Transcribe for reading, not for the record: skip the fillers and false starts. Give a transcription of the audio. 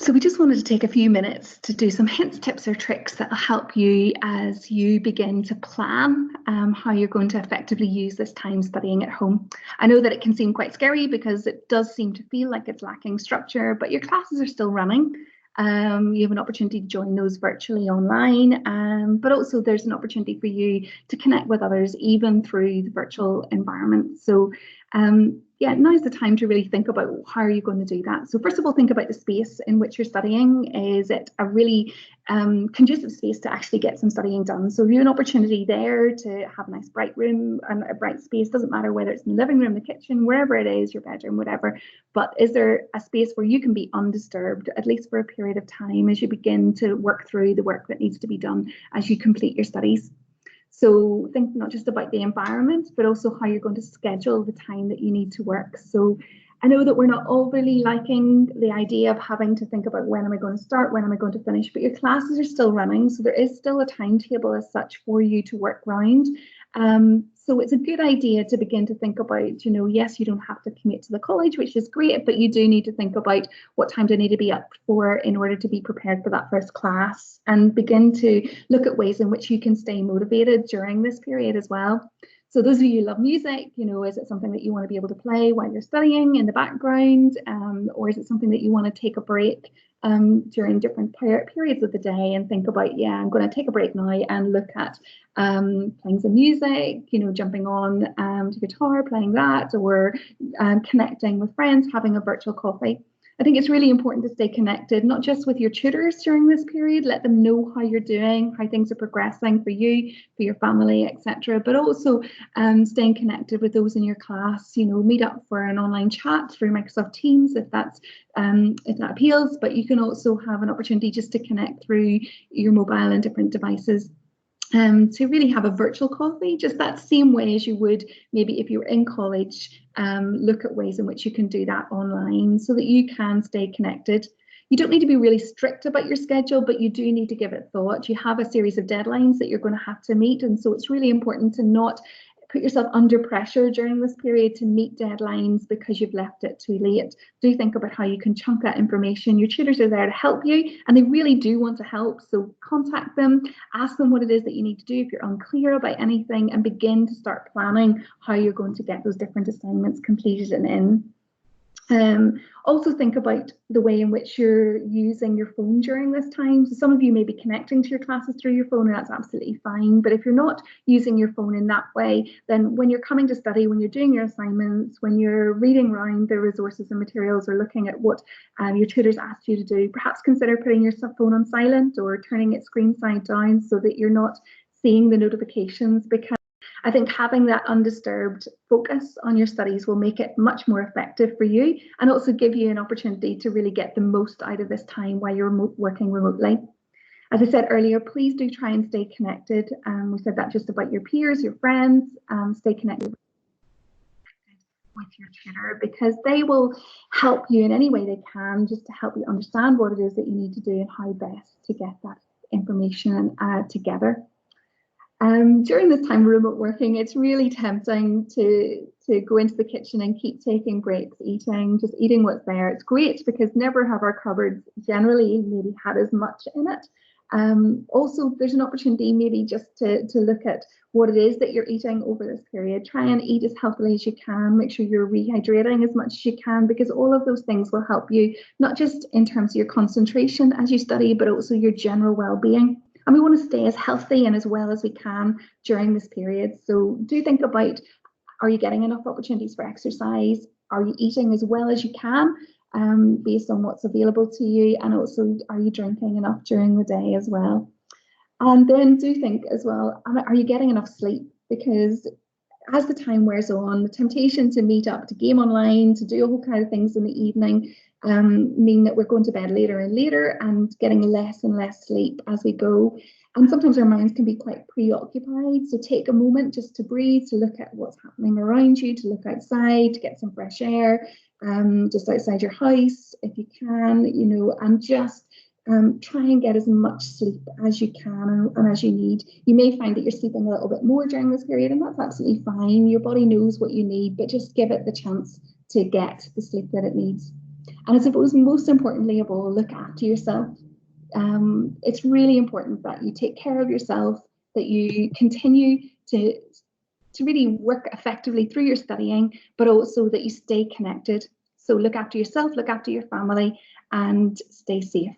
So we just wanted to take a few minutes to do some hints, tips or tricks that will help you as you begin to plan how you're going to effectively use this time studying at home. I know that it can seem quite scary because it does seem to feel like it's lacking structure, but your classes are still running. You have an opportunity to join those virtually online, but also there's an opportunity for you to connect with others even through the virtual environment. So yeah, now's the time to really think about how are you going to do that. So first of all, think about the space in which you're studying. Is it a really conducive space to actually get some studying done? So if you have an opportunity there to have a nice bright room and a bright space, doesn't matter whether it's in the living room, the kitchen, wherever it is, your bedroom, whatever, but is there a space where you can be undisturbed, at least for a period of time, as you begin to work through the work that needs to be done as you complete your studies? So think not just about the environment, but also how you're going to schedule the time that you need to work. So I know that we're not all really liking the idea of having to think about when am I going to start, when am I going to finish, but your classes are still running. So there is still a timetable as such for you to work around. So it's a good idea to begin to think about, yes, you don't have to commit to the college, which is great, but you do need to think about what time do I need to be up for in order to be prepared for that first class, and begin to look at ways in which you can stay motivated during this period as well. So those of you who love music, is it something that you want to be able to play while you're studying in the background, or is it something that you want to take a break during different periods of the day and think about, yeah, I'm going to take a break now and look at playing some music, jumping on to guitar, playing that, or connecting with friends, having a virtual coffee. I think it's really important to stay connected, not just with your tutors during this period, let them know how you're doing, how things are progressing for you, for your family, etc. But also staying connected with those in your class, meet up for an online chat through Microsoft Teams if that appeals, but you can also have an opportunity just to connect through your mobile and different devices. To really have a virtual coffee, just that same way as you would maybe if you were in college, look at ways in which you can do that online so that you can stay connected. You don't need to be really strict about your schedule, but you do need to give it thought. You have a series of deadlines that you're going to have to meet, and so it's really important to not put yourself under pressure during this period to meet deadlines because you've left it too late. Do think about how you can chunk that information. Your tutors are there to help you, and they really do want to help. So contact them, ask them what it is that you need to do if you're unclear about anything, and begin to start planning how you're going to get those different assignments completed and in. Also think about the way in which you're using your phone during this time. So some of you may be connecting to your classes through your phone, and that's absolutely fine. But if you're not using your phone in that way, then when you're coming to study, when you're doing your assignments, when you're reading around the resources and materials or looking at what your tutors asked you to do, perhaps consider putting your phone on silent or turning it screen side down so that you're not seeing the notifications, because I think having that undisturbed focus on your studies will make it much more effective for you, and also give you an opportunity to really get the most out of this time while you're working remotely. As I said earlier, please do try and stay connected. We said that just about your peers, your friends, stay connected with your tutor, because they will help you in any way they can, just to help you understand what it is that you need to do and how best to get that information together. During this time of remote working, it's really tempting to go into the kitchen and keep taking breaks, just eating what's there. It's great because never have our cupboards generally maybe had as much in it. Also, there's an opportunity maybe just to look at what it is that you're eating over this period. Try and eat as healthily as you can. Make sure you're rehydrating as much as you can, because all of those things will help you, not just in terms of your concentration as you study, but also your general well-being. And we want to stay as healthy and as well as we can during this period. So do think about, are you getting enough opportunities for exercise? Are you eating as well as you can based on what's available to you? And also, are you drinking enough during the day as well? And then do think as well, are you getting enough sleep? Because as the time wears on, the temptation to meet up, to game online, to do a whole kind of things in the evening mean that we're going to bed later and later and getting less and less sleep as we go. And sometimes our minds can be quite preoccupied. So take a moment just to breathe, to look at what's happening around you, to look outside, to get some fresh air, just outside your house if you can, and just try and get as much sleep as you can and as you need. You may find that you're sleeping a little bit more during this period, and that's absolutely fine. Your body knows what you need, but just give it the chance to get the sleep that it needs. And I suppose most importantly of all, look after yourself. It's really important that you take care of yourself, that you continue to really work effectively through your studying, but also that you stay connected. So look after yourself, look after your family, and stay safe.